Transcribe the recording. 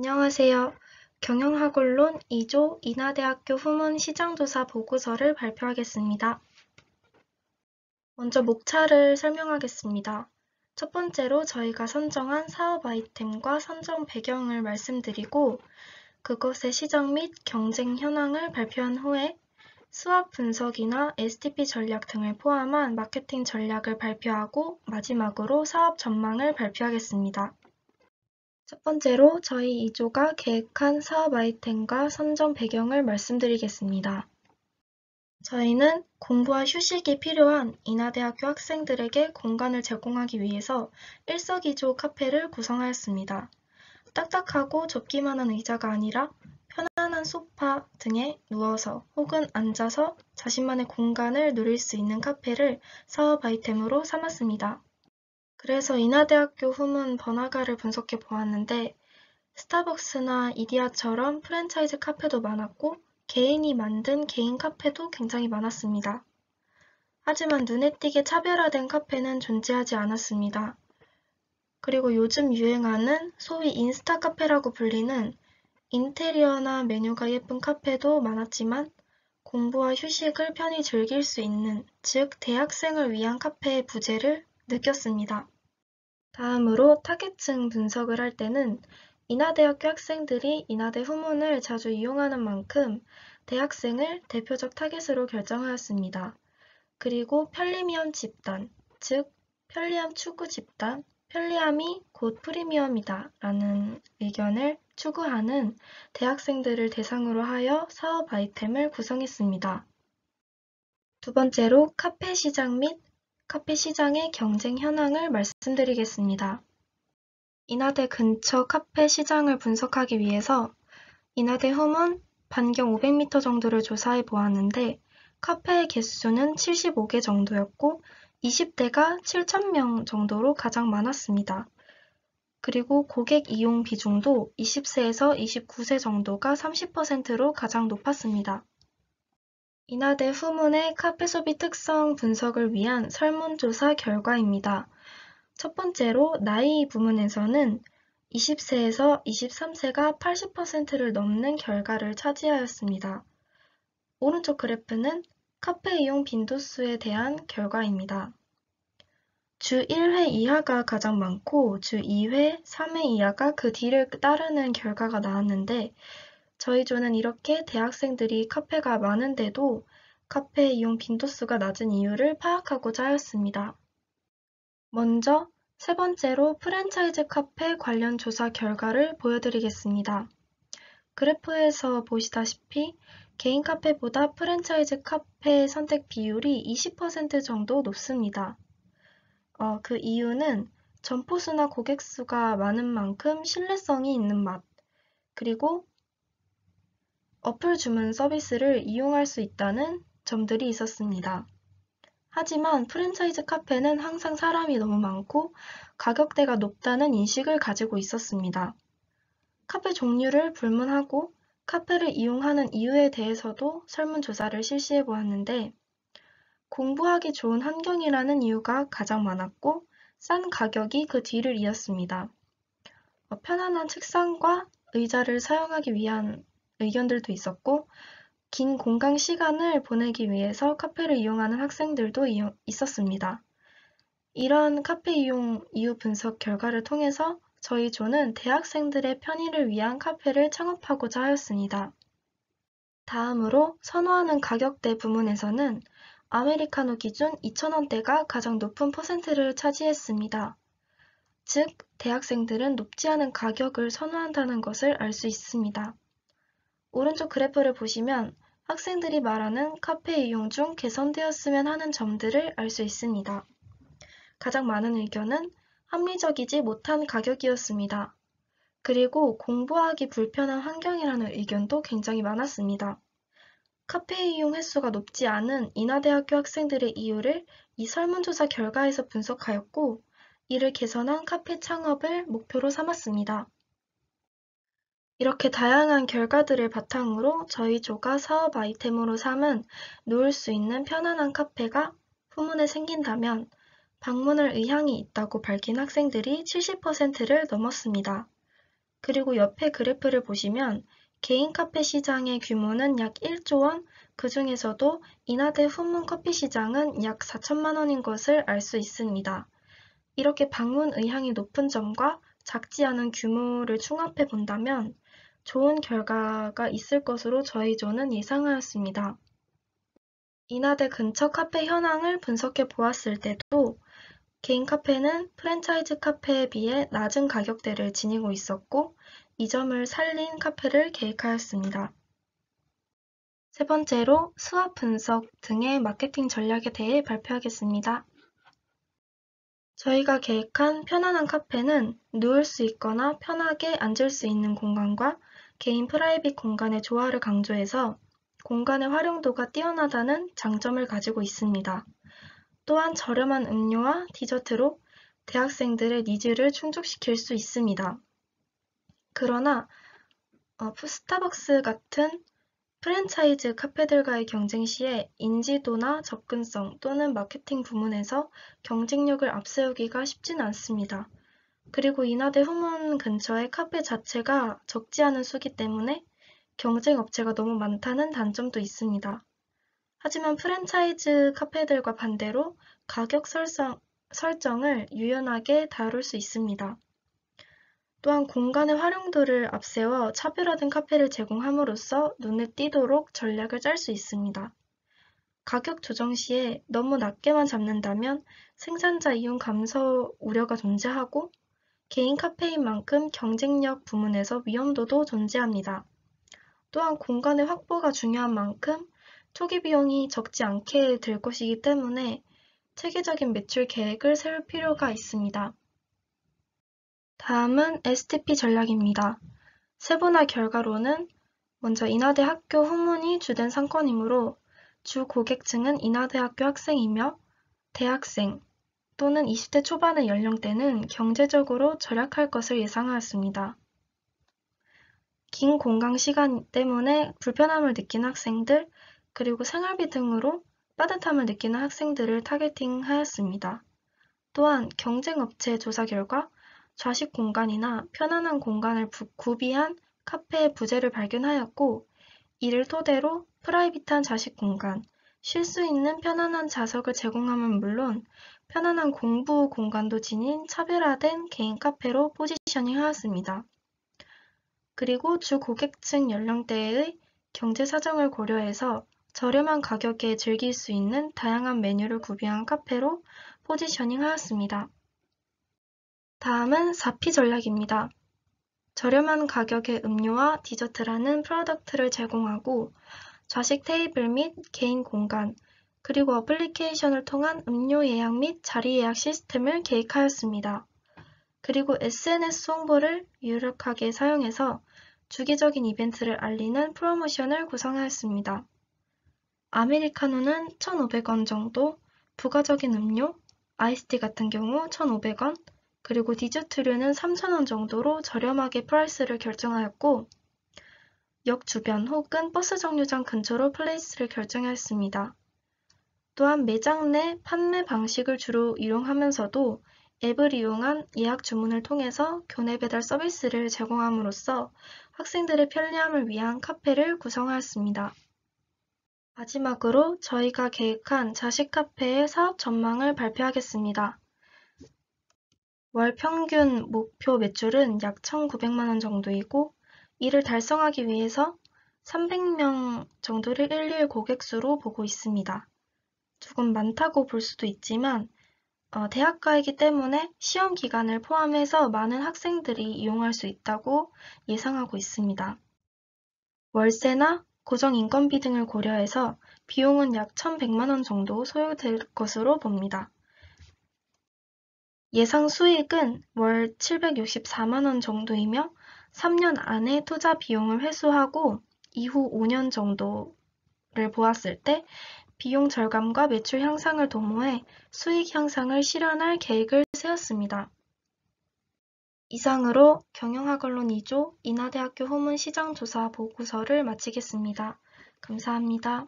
안녕하세요. 경영학원론 2조 인하대학교 후문 시장조사 보고서를 발표하겠습니다. 먼저 목차를 설명하겠습니다. 첫 번째로 저희가 선정한 사업 아이템과 선정 배경을 말씀드리고 그것의 시장 및 경쟁 현황을 발표한 후에 수합 분석이나 STP 전략 등을 포함한 마케팅 전략을 발표하고 마지막으로 사업 전망을 발표하겠습니다. 첫 번째로 저희 2조가 계획한 사업 아이템과 선정 배경을 말씀드리겠습니다. 저희는 공부와 휴식이 필요한 인하대학교 학생들에게 공간을 제공하기 위해서 일석이조 카페를 구성하였습니다. 딱딱하고 좁기만 한 의자가 아니라 편안한 소파 등에 누워서 혹은 앉아서 자신만의 공간을 누릴 수 있는 카페를 사업 아이템으로 삼았습니다. 그래서 인하대학교 후문 번화가를 분석해 보았는데 스타벅스나 이디야처럼 프랜차이즈 카페도 많았고 개인이 만든 개인 카페도 굉장히 많았습니다. 하지만 눈에 띄게 차별화된 카페는 존재하지 않았습니다. 그리고 요즘 유행하는 소위 인스타 카페라고 불리는 인테리어나 메뉴가 예쁜 카페도 많았지만 공부와 휴식을 편히 즐길 수 있는, 즉 대학생을 위한 카페의 부재를 느꼈습니다. 다음으로 타겟층 분석을 할 때는 인하대학교 학생들이 인하대 후문을 자주 이용하는 만큼 대학생을 대표적 타겟으로 결정하였습니다. 그리고 편리미엄 집단, 즉 편리함 추구 집단, 편리함이 곧 프리미엄이다 라는 의견을 추구하는 대학생들을 대상으로 하여 사업 아이템을 구성했습니다. 두 번째로 카페 시장 및 카페 시장의 경쟁 현황을 말씀드리겠습니다. 인하대 근처 카페 시장을 분석하기 위해서 인하대 후문 반경 500m 정도를 조사해 보았는데 카페의 개수는 75개 정도였고 20대가 7,000명 정도로 가장 많았습니다. 그리고 고객 이용 비중도 20세에서 29세 정도가 30%로 가장 높았습니다. 인하대 후문의 카페 소비 특성 분석을 위한 설문조사 결과입니다. 첫 번째로 나이 부문에서는 20세에서 23세가 80%를 넘는 결과를 차지하였습니다. 오른쪽 그래프는 카페 이용 빈도수에 대한 결과입니다. 주 1회 이하가 가장 많고 주 2회, 3회 이하가 그 뒤를 따르는 결과가 나왔는데 저희 조는 이렇게 대학생들이 카페가 많은데도 카페 이용 빈도수가 낮은 이유를 파악하고자 하였습니다. 먼저 세 번째로 프랜차이즈 카페 관련 조사 결과를 보여드리겠습니다. 그래프에서 보시다시피 개인 카페보다 프랜차이즈 카페 선택 비율이 20% 정도 높습니다. 그 이유는 점포수나 고객 수가 많은 만큼 신뢰성이 있는 맛, 그리고 어플 주문 서비스를 이용할 수 있다는 점들이 있었습니다. 하지만 프랜차이즈 카페는 항상 사람이 너무 많고 가격대가 높다는 인식을 가지고 있었습니다. 카페 종류를 불문하고 카페를 이용하는 이유에 대해서도 설문조사를 실시해 보았는데 공부하기 좋은 환경이라는 이유가 가장 많았고 싼 가격이 그 뒤를 이었습니다. 편안한 책상과 의자를 사용하기 위한 의견들도 있었고 긴 공강 시간을 보내기 위해서 카페를 이용하는 학생들도 있었습니다. 이런 카페 이용 이유 분석 결과를 통해서 저희 조는 대학생들의 편의를 위한 카페를 창업하고자 하였습니다. 다음으로 선호하는 가격대 부문에서는 아메리카노 기준 2,000원대가 가장 높은 퍼센트를 차지했습니다. 즉, 대학생들은 높지 않은 가격을 선호한다는 것을 알 수 있습니다. 오른쪽 그래프를 보시면 학생들이 말하는 카페 이용 중 개선되었으면 하는 점들을 알 수 있습니다. 가장 많은 의견은 합리적이지 못한 가격이었습니다. 그리고 공부하기 불편한 환경이라는 의견도 굉장히 많았습니다. 카페 이용 횟수가 높지 않은 인하대학교 학생들의 이유를 이 설문조사 결과에서 분석하였고 이를 개선한 카페 창업을 목표로 삼았습니다. 이렇게 다양한 결과들을 바탕으로 저희 조가 사업 아이템으로 삼은 누울 수 있는 편안한 카페가 후문에 생긴다면 방문할 의향이 있다고 밝힌 학생들이 70%를 넘었습니다. 그리고 옆에 그래프를 보시면 개인 카페 시장의 규모는 약 1조 원, 그 중에서도 인하대 후문 커피 시장은 약 4천만 원인 것을 알 수 있습니다. 이렇게 방문 의향이 높은 점과 작지 않은 규모를 총합해 본다면 좋은 결과가 있을 것으로 저희 조는 예상하였습니다. 인하대 근처 카페 현황을 분석해 보았을 때도 개인 카페는 프랜차이즈 카페에 비해 낮은 가격대를 지니고 있었고, 이 점을 살린 카페를 계획하였습니다. 세 번째로 수업 분석 등의 마케팅 전략에 대해 발표하겠습니다. 저희가 계획한 편안한 카페는 누울 수 있거나 편하게 앉을 수 있는 공간과 개인 프라이빗 공간의 조화를 강조해서 공간의 활용도가 뛰어나다는 장점을 가지고 있습니다. 또한 저렴한 음료와 디저트로 대학생들의 니즈를 충족시킬 수 있습니다. 그러나 스타벅스 같은 프랜차이즈 카페들과의 경쟁 시에 인지도나 접근성 또는 마케팅 부문에서 경쟁력을 앞세우기가 쉽지는 않습니다. 그리고 인하대 후문 근처의 카페 자체가 적지 않은 수기 때문에 경쟁 업체가 너무 많다는 단점도 있습니다. 하지만 프랜차이즈 카페들과 반대로 가격 설정을 유연하게 다룰 수 있습니다. 또한 공간의 활용도를 앞세워 차별화된 카페를 제공함으로써 눈에 띄도록 전략을 짤 수 있습니다. 가격 조정 시에 너무 낮게만 잡는다면 생산자 이윤 감소 우려가 존재하고 개인 카페인 만큼 경쟁력 부문에서 위험도도 존재합니다. 또한 공간의 확보가 중요한 만큼 초기 비용이 적지 않게 들 것이기 때문에 체계적인 매출 계획을 세울 필요가 있습니다. 다음은 STP 전략입니다. 세분화 결과로는 먼저 인하대 학교 후문이 주된 상권이므로 주 고객층은 인하대학교 학생이며 대학생 또는 20대 초반의 연령대는 경제적으로 절약할 것을 예상하였습니다. 긴 공강 시간 때문에 불편함을 느끼는 학생들, 그리고 생활비 등으로 빠듯함을 느끼는 학생들을 타겟팅하였습니다. 또한 경쟁업체 조사 결과 좌식 공간이나 편안한 공간을 구비한 카페의 부재를 발견하였고, 이를 토대로 프라이빗한 좌식 공간, 쉴 수 있는 편안한 좌석을 제공함은 물론 편안한 공부 공간도 지닌 차별화된 개인 카페로 포지셔닝하였습니다. 그리고 주 고객층 연령대의 경제 사정을 고려해서 저렴한 가격에 즐길 수 있는 다양한 메뉴를 구비한 카페로 포지셔닝하였습니다. 다음은 4P 전략입니다. 저렴한 가격의 음료와 디저트라는 프로덕트를 제공하고 좌식 테이블 및 개인 공간, 그리고 어플리케이션을 통한 음료 예약 및 자리 예약 시스템을 계획하였습니다. 그리고 SNS 홍보를 유력하게 사용해서 주기적인 이벤트를 알리는 프로모션을 구성하였습니다. 아메리카노는 1,500원 정도, 부가적인 음료, 아이스티 같은 경우 1,500원, 그리고 디저트류는 3,000원 정도로 저렴하게 프라이스를 결정하였고, 역 주변 혹은 버스 정류장 근처로 플레이스를 결정하였습니다. 또한 매장 내 판매 방식을 주로 이용하면서도 앱을 이용한 예약 주문을 통해서 교내 배달 서비스를 제공함으로써 학생들의 편리함을 위한 카페를 구성하였습니다. 마지막으로 저희가 계획한 자식 카페의 사업 전망을 발표하겠습니다. 월 평균 목표 매출은 약 1,900만 원 정도이고, 이를 달성하기 위해서 300명 정도를 일일 고객 수로 보고 있습니다. 조금 많다고 볼 수도 있지만 대학가이기 때문에 시험 기간을 포함해서 많은 학생들이 이용할 수 있다고 예상하고 있습니다. 월세나 고정 인건비 등을 고려해서 비용은 약 1,100만 원 정도 소요될 것으로 봅니다. 예상 수익은 월 764만 원 정도이며 3년 안에 투자 비용을 회수하고 이후 5년 정도를 보았을 때 비용 절감과 매출 향상을 도모해 수익 향상을 실현할 계획을 세웠습니다. 이상으로 경영학언론 2조 인하대학교 후문 시장조사 보고서를 마치겠습니다. 감사합니다.